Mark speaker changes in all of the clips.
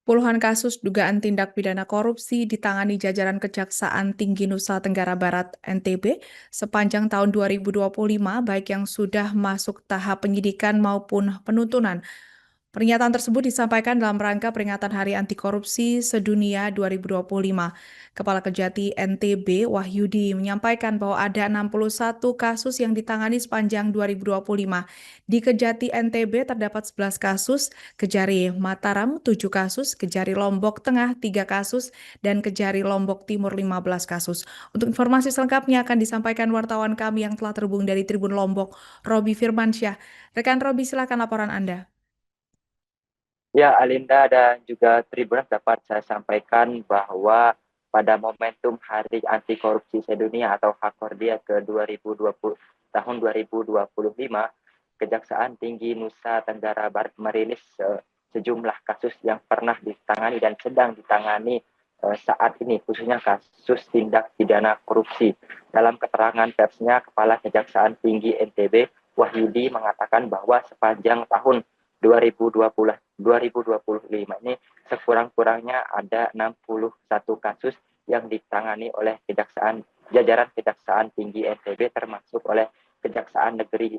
Speaker 1: Puluhan kasus dugaan tindak pidana korupsi ditangani jajaran Kejaksaan Tinggi Nusa Tenggara Barat (NTB) sepanjang tahun 2025, baik yang sudah masuk tahap penyidikan maupun penuntutan. Pernyataan tersebut disampaikan dalam rangka peringatan Hari Anti Korupsi Sedunia 2025. Kepala Kejati NTB Wahyudi menyampaikan bahwa ada 61 kasus yang ditangani sepanjang 2025. Di Kejati NTB terdapat 11 kasus, Kejari Mataram 7 kasus, Kejari Lombok Tengah 3 kasus, dan Kejari Lombok Timur 15 kasus. Untuk informasi selengkapnya akan disampaikan wartawan kami yang telah terhubung dari Tribun Lombok, Robi Firmansyah. Rekan Robi, silakan laporan Anda.
Speaker 2: Ya, Alinda dan juga Tribuners, dapat saya sampaikan bahwa pada momentum Hari Anti Korupsi Sedunia atau HAKORDIA ke 2020 tahun 2025, Kejaksaan Tinggi Nusa Tenggara Barat merilis sejumlah kasus yang pernah ditangani dan sedang ditangani saat ini, khususnya kasus tindak pidana korupsi. Dalam keterangan persnya, Kepala Kejaksaan Tinggi NTB Wahyudi mengatakan bahwa sepanjang tahun 2025 ini sekurang-kurangnya ada 61 kasus yang ditangani oleh jajaran Kejaksaan Tinggi NTB, termasuk oleh Kejaksaan Negeri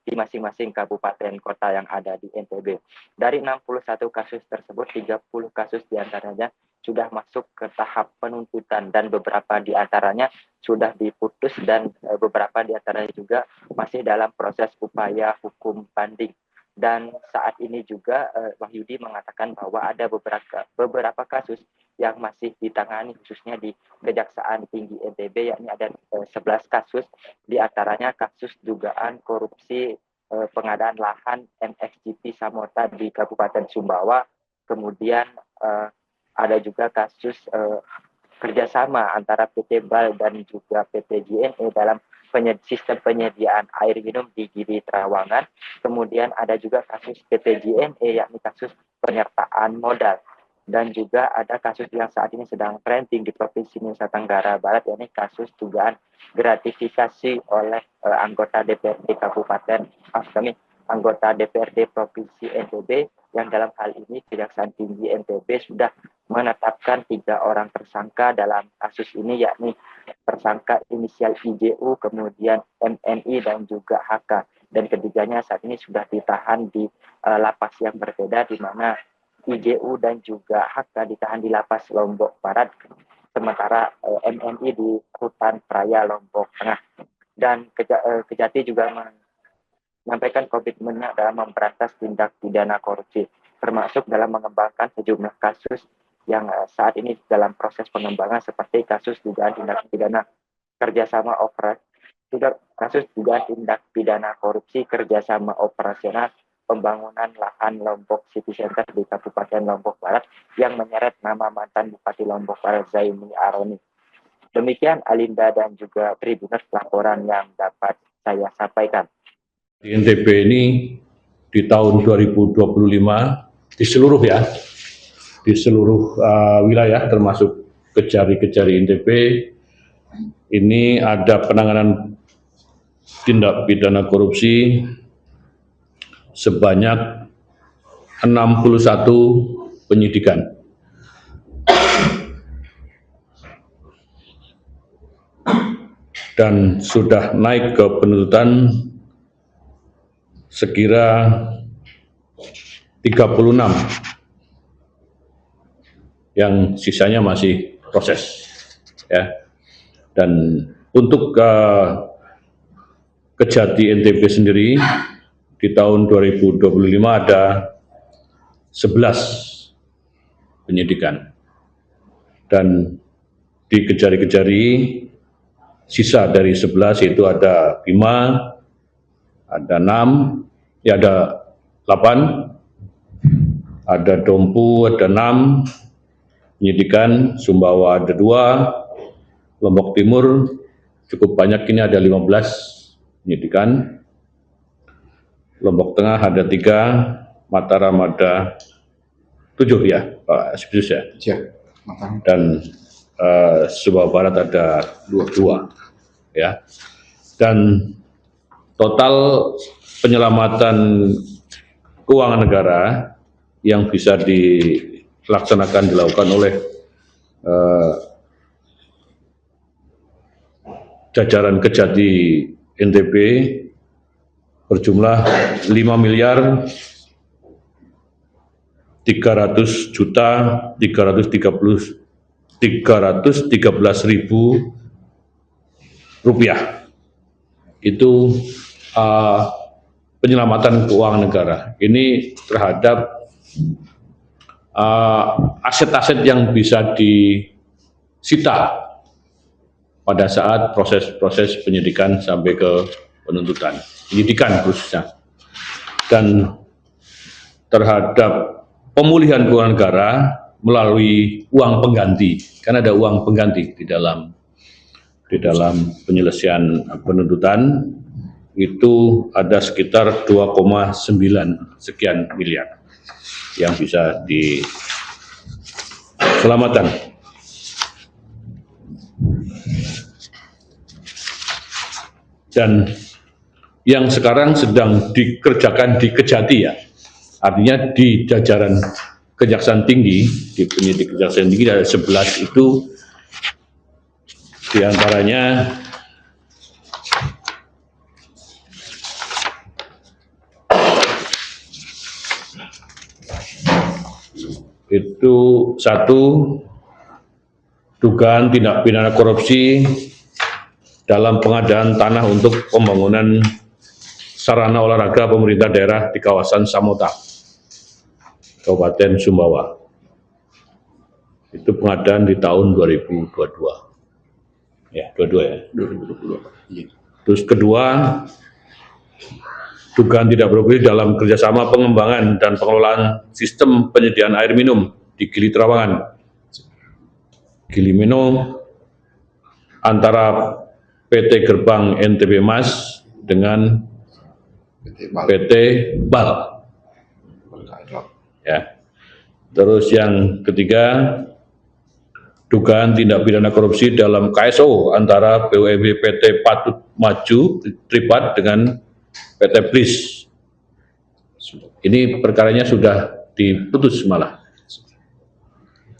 Speaker 2: di masing-masing kabupaten kota yang ada di NTB. Dari 61 kasus tersebut, 30 kasus diantaranya sudah masuk ke tahap penuntutan dan beberapa diantaranya sudah diputus dan beberapa diantaranya juga masih dalam proses upaya hukum banding. Dan saat ini juga Wahyudi mengatakan bahwa ada beberapa kasus yang masih ditangani khususnya di Kejaksaan Tinggi NTB, yakni ada 11 kasus, diantaranya kasus dugaan korupsi pengadaan lahan MXGP Samota di Kabupaten Sumbawa, kemudian ada juga kasus kerjasama antara PT BAL dan juga PT JNE dalam sistem penyediaan air minum di Gili Trawangan. Kemudian ada juga kasus PT JNE, yakni kasus penyertaan modal. Dan juga ada kasus yang saat ini sedang trending di Provinsi Nusa Tenggara Barat, yakni kasus dugaan gratifikasi oleh anggota DPRD anggota DPRD Provinsi NTB, yang dalam hal ini Kejaksaan Tinggi NTB sudah menetapkan 3 orang tersangka dalam kasus ini, yakni tersangka inisial IJU, kemudian MNI, dan juga HK. Dan ketiganya saat ini sudah ditahan di lapas yang berbeda, di mana IJU dan juga HK ditahan di lapas Lombok Barat, sementara MNI di Rutan Raya Lombok Tengah. Dan Kejati juga menyampaikan komitmennya dalam memberantas tindak pidana korupsi, termasuk dalam mengembangkan sejumlah kasus yang saat ini dalam proses pengembangan, seperti kasus dugaan tindak pidana kerjasama kasus dugaan tindak pidana korupsi kerjasama operasional pembangunan lahan Lombok City Center di Kabupaten Lombok Barat yang menyeret nama mantan Bupati Lombok Barat Zaini Aroni. Demikian Alinda dan juga Tribuners, laporan yang dapat saya sampaikan.
Speaker 3: Di NTB ini di tahun 2025 di seluruh wilayah termasuk Kejari NTB ini ada penanganan tindak pidana korupsi sebanyak 61 penyidikan. Dan sudah naik ke penuntutan sekira 36, yang sisanya masih proses, ya. Dan untuk Kejati NTB sendiri di tahun 2025 ada 11 penyidikan, dan di Kejari sisa dari 11 itu ada Bima, ada 6, ya ada 8, ada Dompu ada 6 penyidikan, Sumbawa ada 2, Lombok Timur cukup banyak, ini ada 15 penyidikan, Lombok Tengah ada 3, Mataram ada 7 ya Pak Sibsus ya, dan Sumbawa Barat ada 2 ya. Dan total penyelamatan keuangan negara yang bisa dilakukan oleh jajaran Kejati NTB berjumlah 5.300.313.000 rupiah. Itu penyelamatan keuangan negara. Ini terhadap aset-aset yang bisa disita pada saat proses penyidikan sampai ke penuntutan, penyidikan khususnya. Dan terhadap pemulihan keuangan negara melalui uang pengganti, karena ada uang pengganti di dalam penyelesaian penuntutan, itu ada sekitar 2,9 sekian miliar yang bisa diselamatkan. Dan yang sekarang sedang dikerjakan di Kejati ya, artinya di jajaran Kejaksaan Tinggi, di penyidik Kejaksaan Tinggi ada 11 itu, diantaranya itu 1, dugaan tindak pidana korupsi dalam pengadaan tanah untuk pembangunan sarana olahraga pemerintah daerah di kawasan Samota, Kabupaten Sumbawa. Itu pengadaan di tahun 2022. Ya, 22 ya. 2022. Terus kedua, dugaan tidak berpolisi dalam kerjasama pengembangan dan pengelolaan sistem penyediaan air minum di Gili Trawangan. Gili Minum antara PT Gerbang NTB Mas dengan PT BAL. Ya. Terus yang ketiga, dugaan tindak pidana korupsi dalam KSO antara BUMD PT Patut Maju Tripat dengan PT Blis. Ini perkaranya sudah diputus malah.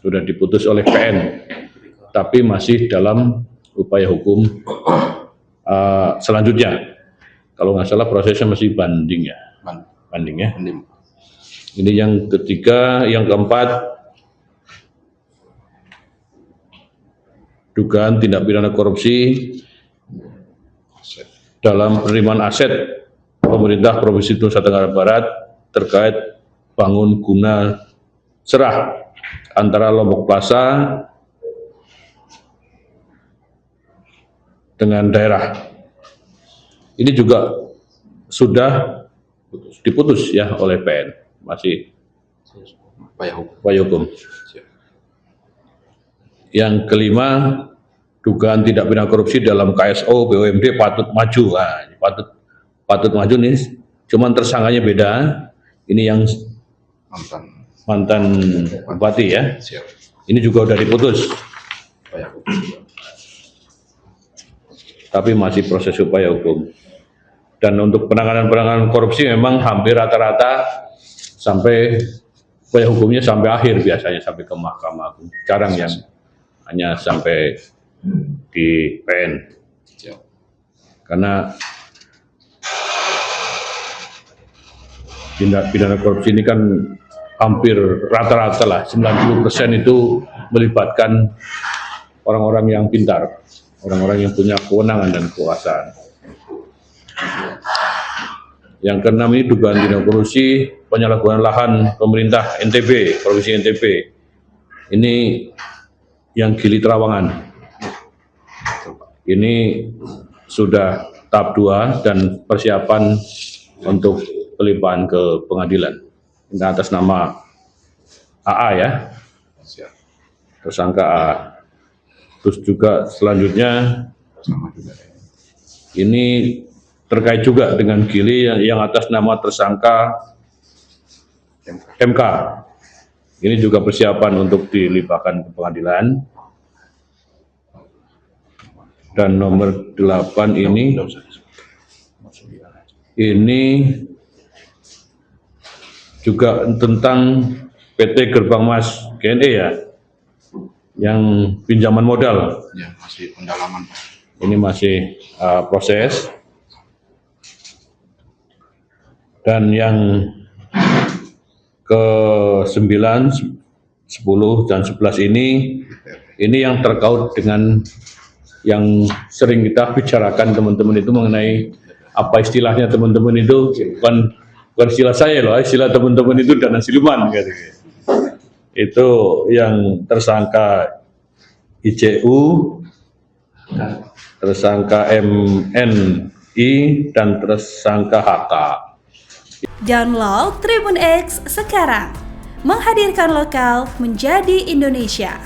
Speaker 3: Sudah diputus oleh PN, tapi masih dalam upaya hukum selanjutnya. Kalau nggak salah prosesnya masih banding ya. Banding ya. Ini yang ketiga. Yang keempat, dugaan tindak pidana korupsi dalam penerimaan aset pemerintah Provinsi Nusa Tenggara Barat terkait bangun guna serah antara Lombok Plaza dengan daerah. Ini juga sudah diputus ya oleh PN, masih upaya hukum. Yang kelima, dugaan tindak pidana korupsi dalam KSO BUMD Patut Maju. Nah, Patut Maju nih, cuman tersangkanya beda. Ini yang mantan bupati ya. Ini juga sudah diputus. Tapi masih proses upaya hukum. Dan untuk penanganan korupsi memang hampir rata-rata sampai upaya hukumnya sampai akhir, biasanya sampai ke Mahkamah Agung. Jarang yang hanya sampai di PN. Karena tindak pidana korupsi ini kan hampir rata-rata lah, 90% itu melibatkan orang-orang yang pintar, orang-orang yang punya kewenangan dan kekuasaan. Yang keenam ini dugaan tindak korupsi penyalahgunaan lahan pemerintah NTB, Provinsi NTB. Ini yang Gili Trawangan. Ini sudah tahap 2 dan persiapan untuk pelimpahan ke pengadilan. Ini atas nama AA ya, tersangka AA. Terus juga selanjutnya ini terkait juga dengan Gili yang atas nama tersangka MK. Ini juga persiapan untuk dilimpahkan ke pengadilan. Dan nomor 8 ini juga tentang PT Gerbang Mas GNE ya, yang pinjaman modal.
Speaker 4: Ya, masih pendalaman, Pak.
Speaker 3: Ini masih proses. Dan yang ke-9, 10, dan 11 ini yang terkait dengan yang sering kita bicarakan teman-teman itu mengenai apa istilahnya teman-teman itu, bukan istilah saya loh, istilah teman-teman itu dana siluman gitu. Itu yang tersangka ICU, tersangka MNI, dan tersangka HK.
Speaker 5: Download Tribun X sekarang, menghadirkan lokal menjadi Indonesia.